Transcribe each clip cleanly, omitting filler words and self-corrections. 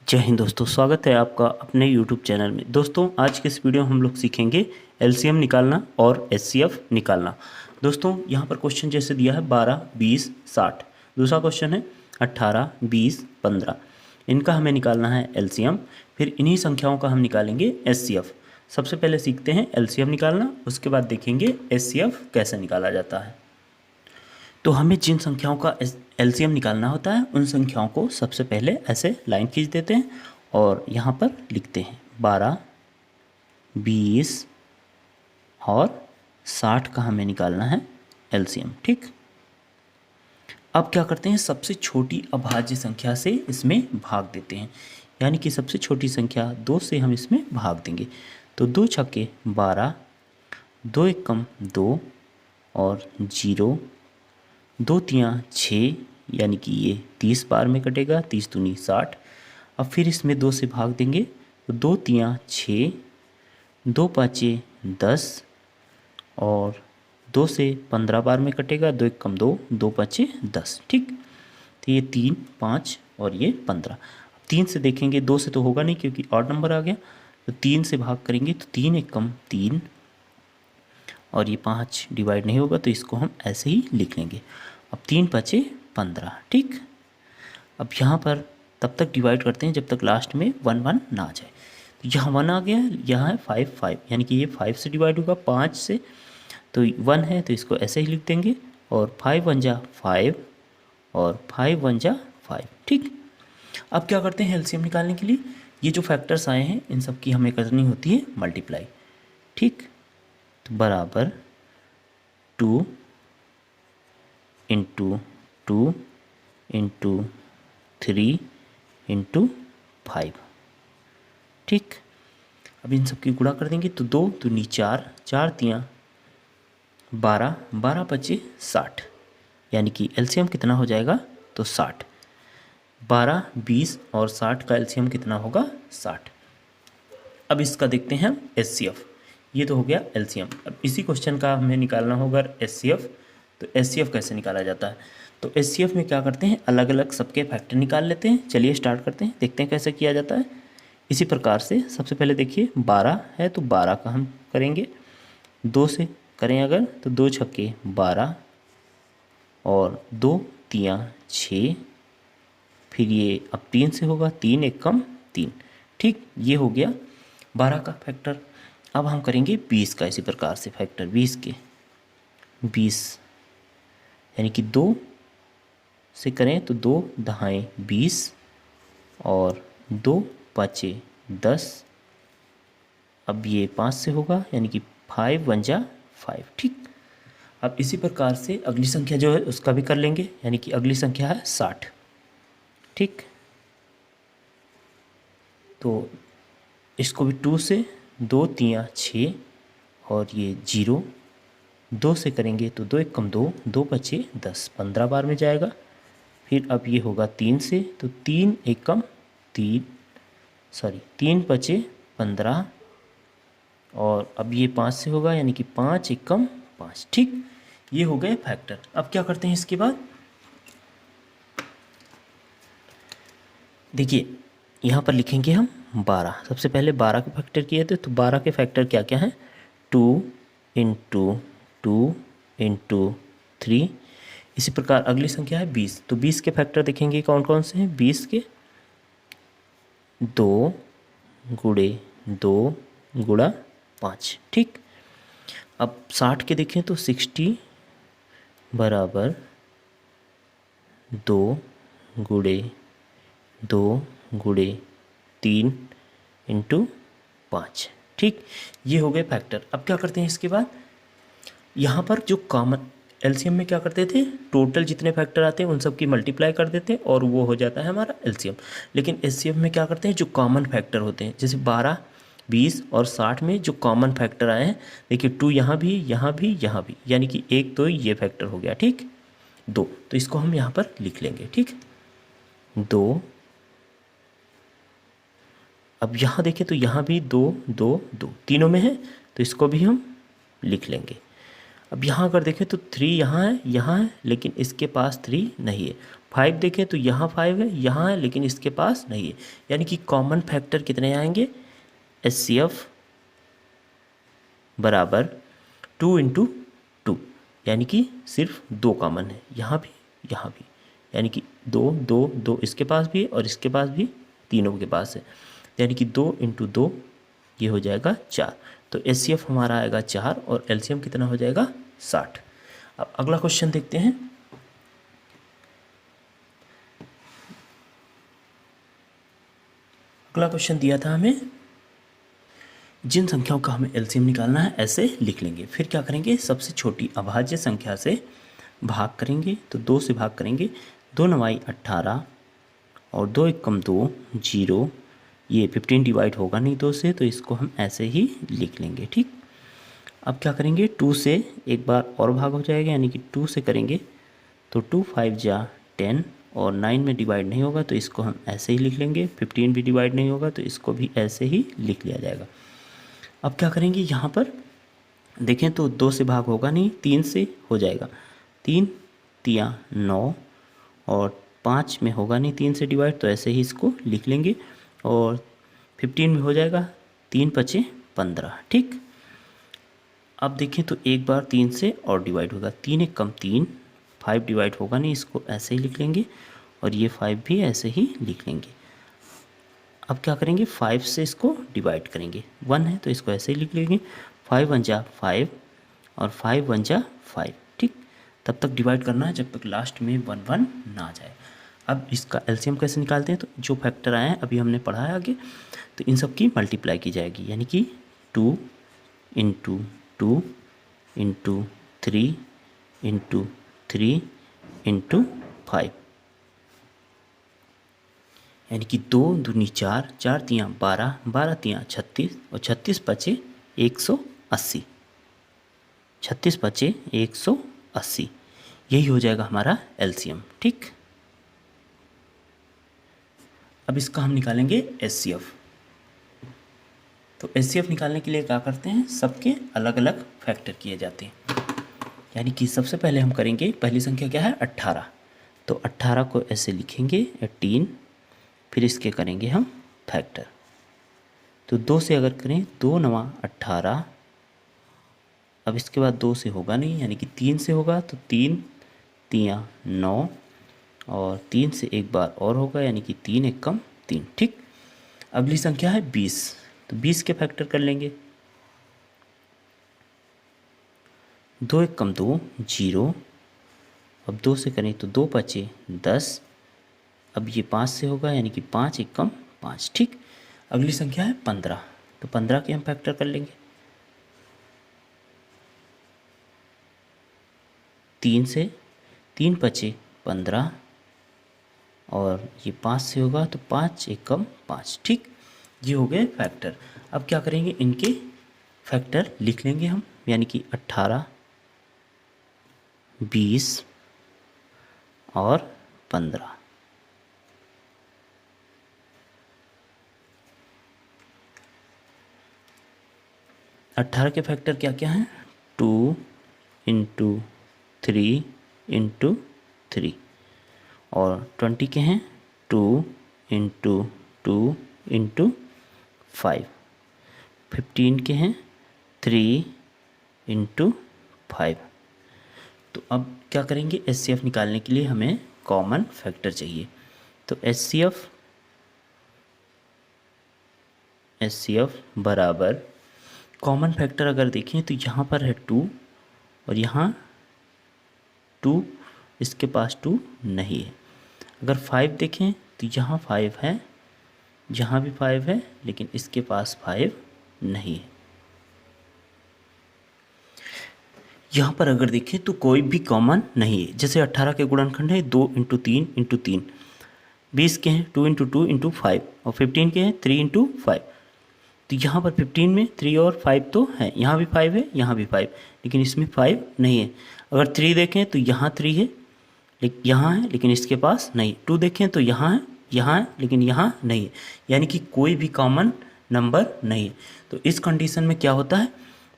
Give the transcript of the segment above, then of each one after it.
जय हिंद दोस्तों, स्वागत है आपका अपने YouTube चैनल में। दोस्तों आज के इस वीडियो में हम लोग सीखेंगे LCM निकालना और HCF निकालना। दोस्तों यहाँ पर क्वेश्चन जैसे दिया है 12, 20, 60। दूसरा क्वेश्चन है 18, 20, 15। इनका हमें निकालना है LCM, फिर इन्हीं संख्याओं का हम निकालेंगे HCF। सबसे पहले सीखते हैं LCM निकालना, उसके बाद देखेंगे HCF कैसे निकाला जाता है। तो हमें जिन संख्याओं का LCM निकालना होता है उन संख्याओं को सबसे पहले ऐसे लाइन खींच देते हैं और यहाँ पर लिखते हैं 12, 20 और 60 का हमें निकालना है LCM। ठीक, अब क्या करते हैं, सबसे छोटी अभाज्य संख्या से इसमें भाग देते हैं, यानी कि सबसे छोटी संख्या 2 से हम इसमें भाग देंगे। तो 2 छक्के 12, 2 एकम 2 और 0, 2 तियाँ 6, यानी कि ये 30 बार में कटेगा, 30 दूनी 60। अब फिर इसमें 2 से भाग देंगे तो 2 तियाँ 6, 2 पाँचे 10 और 2 से 15 बार में कटेगा, 2 एकम 2, 2 पाँचे 10। ठीक, तो ये 3, 5 और ये 15। 3 से देखेंगे, 2 से तो होगा नहीं क्योंकि ऑड नंबर आ गया, तो 3 से भाग करेंगे तो 3 एकम 3 और ये 5 डिवाइड नहीं होगा तो इसको हम ऐसे ही लिख लेंगे। अब 3 पाँचे 15। ठीक, अब यहाँ पर तब तक डिवाइड करते हैं जब तक लास्ट में 1 1 ना आ जाए। तो यहाँ 1 आ गया, यहाँ है 5 5, यानी कि ये 5 से डिवाइड होगा, 5 से तो 1 है तो इसको ऐसे ही लिख देंगे और 5 1 जा 5 और 5 1 जा 5। ठीक, अब क्या करते हैं LCM निकालने के लिए, ये जो फैक्टर्स आए हैं इन सब की हमें करनी होती है मल्टीप्लाई। ठीक, तो बराबर 2 इंटू 2 इंटू 3 इंटू 5। ठीक, अब इन सब की गुणा कर देंगे तो 2 दूनी 4, 4 तियाँ 12, 12 पचे 60, यानी कि LCM कितना हो जाएगा तो 60। 12, 20 और 60 का LCM कितना होगा 60। अब इसका देखते हैं हम HCF। ये तो हो गया LCM। अब इसी क्वेश्चन का हमें निकालना होगा HCF। तो HCF कैसे निकाला जाता है, तो HCF में क्या करते हैं, अलग अलग सबके फैक्टर निकाल लेते हैं। चलिए स्टार्ट करते हैं, देखते हैं कैसे किया जाता है। इसी प्रकार से सबसे पहले देखिए 12 है तो 12 का हम करेंगे, 2 से करें अगर तो 2 छक्के 12 और 2 तियाँ 6, फिर ये अब 3 से होगा, 3 एकम 3। ठीक, ये हो गया 12 का फैक्टर। अब हम करेंगे 20 का इसी प्रकार से फैक्टर, 20 के 20, यानी कि 2 से करें तो 2 दहाएँ 20 और 2 पाँचे 10। अब ये 5 से होगा, यानी कि 5 1 जा 5। ठीक, अब इसी प्रकार से अगली संख्या जो है उसका भी कर लेंगे, यानी कि अगली संख्या है 60। ठीक, तो इसको भी 2 से 2 तियाँ 6 और ये 0, 2 से करेंगे तो 2 एकम 2, 2 पचे 10, 15 बार में जाएगा। फिर अब ये होगा 3 से तो 3 एकम 3, 3 पचे 15 और अब ये 5 से होगा, यानी कि 5 एकम 5। ठीक, ये हो गए फैक्टर। अब क्या करते हैं इसके बाद, देखिए यहाँ पर लिखेंगे हम 12। सबसे पहले 12 के फैक्टर किए थे तो 12 के फैक्टर क्या क्या हैं, 2 इंटू 2 इंटू 3। इसी प्रकार अगली संख्या है 20, तो 20 के फैक्टर देखेंगे कौन कौन से हैं। 20 के 2 गुणे 2 गुणा 5। ठीक, अब 60 के देखें तो 60 बराबर 2 गुणे 2 गुणे 3 इंटू 5। ठीक, ये हो गए फैक्टर। अब क्या करते हैं इसके बाद, यहाँ पर जो कॉमन LCM में क्या करते थे, टोटल जितने फैक्टर आते हैं उन सब की मल्टीप्लाई कर देते हैं और वो हो जाता है हमारा LCM। लेकिन HCF में क्या करते हैं, जो कॉमन फैक्टर होते हैं, जैसे 12, 20 और 60 में जो कॉमन फैक्टर आए हैं, देखिए 2 यहाँ भी, यहाँ भी, यहाँ भी, यानी कि 1 तो ये फैक्टर हो गया। ठीक, 2, तो इसको हम यहाँ पर लिख लेंगे। ठीक, 2। अब यहाँ देखें तो यहाँ भी 2 2 2 तीनों में है तो इसको भी हम लिख लेंगे। अब यहाँ अगर देखें तो 3 यहाँ है, लेकिन इसके पास 3 नहीं है। 5 देखें तो यहाँ 5 है, यहाँ है, लेकिन इसके पास नहीं है। यानी कि कॉमन फैक्टर कितने आएंगे, HCF बराबर 2 × 2, यानी कि सिर्फ 2 कॉमन है, यहाँ भी, यानी कि 2 2 2 इसके पास भी है और इसके पास भी, तीनों के पास है, यानी कि 2 × 2 ये हो जाएगा 4। तो HCF हमारा आएगा 4 और LCM कितना हो जाएगा 60। अब अगला क्वेश्चन देखते हैं। अगला क्वेश्चन दिया था हमें, जिन संख्याओं का हमें LCM निकालना है ऐसे लिख लेंगे। फिर क्या करेंगे, सबसे छोटी अभाज्य संख्या से भाग करेंगे, तो 2 से भाग करेंगे, 2 9 18 और 2 1 2 0। ये 15 डिवाइड होगा नहीं 2 से, तो इसको हम ऐसे ही लिख लेंगे। ठीक, अब क्या करेंगे, 2 से एक बार और भाग हो जाएगा, यानी कि 2 से करेंगे तो 2 5 जा 10 और 9 में डिवाइड नहीं होगा तो इसको हम ऐसे ही लिख लेंगे। 15 भी डिवाइड नहीं होगा तो इसको भी ऐसे ही लिख लिया जाएगा। अब क्या करेंगे, यहाँ पर देखें तो 2 से भाग होगा नहीं, 3 से हो जाएगा। 3 3 9 और 5 में होगा नहीं 3 से डिवाइड, तो ऐसे ही इसको लिख लेंगे। और 15 में हो जाएगा, 3 5 15। ठीक, अब देखें तो एक बार 3 से और डिवाइड होगा, 3 1 3, 5 डिवाइड होगा नहीं, इसको ऐसे ही लिख लेंगे और ये 5 भी ऐसे ही लिख लेंगे। अब क्या करेंगे, 5 से इसको डिवाइड करेंगे, 1 है तो इसको ऐसे ही लिख लेंगे। 5 1 जा 5 और 5 1 जा 5। ठीक, तब तक डिवाइड करना है जब तक लास्ट में 1 1 ना आ जाए। अब इसका LCM कैसे निकालते हैं, तो जो फैक्टर आए हैं अभी हमने पढ़ा है आगे, तो इन सब की मल्टीप्लाई की जाएगी, यानी कि 2 × 2 × 3 × 3 × 5, यानी कि 2 दूनी 4, 4 3 12, 12 3 36 और 36 5 180, 36 5 180, यही हो जाएगा हमारा LCM। ठीक, अब इसका हम निकालेंगे HCF। तो HCF निकालने के लिए क्या करते हैं, सबके अलग अलग फैक्टर किए जाते हैं। यानी कि सबसे पहले हम करेंगे, पहली संख्या क्या है 18, तो 18 को ऐसे लिखेंगे 18, फिर इसके करेंगे हम फैक्टर। तो 2 से अगर करें 2 9 18, अब इसके बाद 2 से होगा नहीं, यानी कि 3 से होगा, तो 3 3 9 और 3 से एक बार और होगा, यानी कि 3 1 3। ठीक, अगली संख्या है 20, तो 20 के फैक्टर कर लेंगे। 2 1 2 0, अब 2 से करें तो 2 5 10, अब ये 5 से होगा, यानी कि 5 1 5। ठीक, अगली संख्या है 15, तो 15 के हम फैक्टर कर लेंगे। 3 से, 3 5 15 और ये 5 से होगा, तो 5 1 5। ठीक, ये हो गए फैक्टर। अब क्या करेंगे, इनके फैक्टर लिख लेंगे हम, यानी कि 18 20 और 15। अट्ठारह के फैक्टर क्या क्या हैं, 2 × 3 × 3 और 20 के हैं 2 × 2 × 5। 15 के हैं 3 × 5। तो अब क्या करेंगे, HCF निकालने के लिए हमें कॉमन फैक्टर चाहिए। तो HCF बराबर कॉमन फैक्टर अगर देखें तो यहाँ पर है 2 और यहाँ 2, इसके पास 2 नहीं है। अगर 5 देखें तो यहाँ 5 है, यहाँ भी 5 है, लेकिन इसके पास 5 नहीं है। यहाँ पर अगर देखें तो कोई भी कॉमन नहीं है। जैसे 18 के गुणनखंड है 2 × 3 × 3, 20 के हैं 2 × 2 × 5 और 15 के हैं 3 × 5। तो यहाँ पर 15 में 3 और 5 तो है, यहाँ भी 5 है, यहाँ भी 5, लेकिन इसमें 5 नहीं है। अगर 3 देखें तो यहाँ 3 है, लेकिन यहाँ है, लेकिन इसके पास नहीं। 2 देखें तो यहाँ है, लेकिन यहाँ नहीं है, यानी कि कोई भी कॉमन नंबर नहीं है। तो इस कंडीशन में क्या होता है,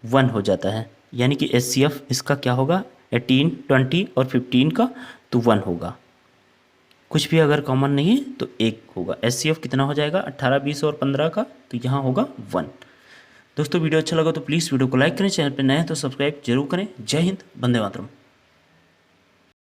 1 हो जाता है, यानी कि HCF इसका क्या होगा, 18 20 और 15 का, तो 1 होगा। कुछ भी अगर कॉमन नहीं है तो 1 होगा। HCF कितना हो जाएगा 18, 20 और 15 का, तो यहाँ होगा 1। दोस्तों वीडियो अच्छा लगा तो प्लीज़ वीडियो को लाइक करें, चैनल पर नए हैं तो सब्सक्राइब जरूर करें। जय हिंद, वंदे मातरम।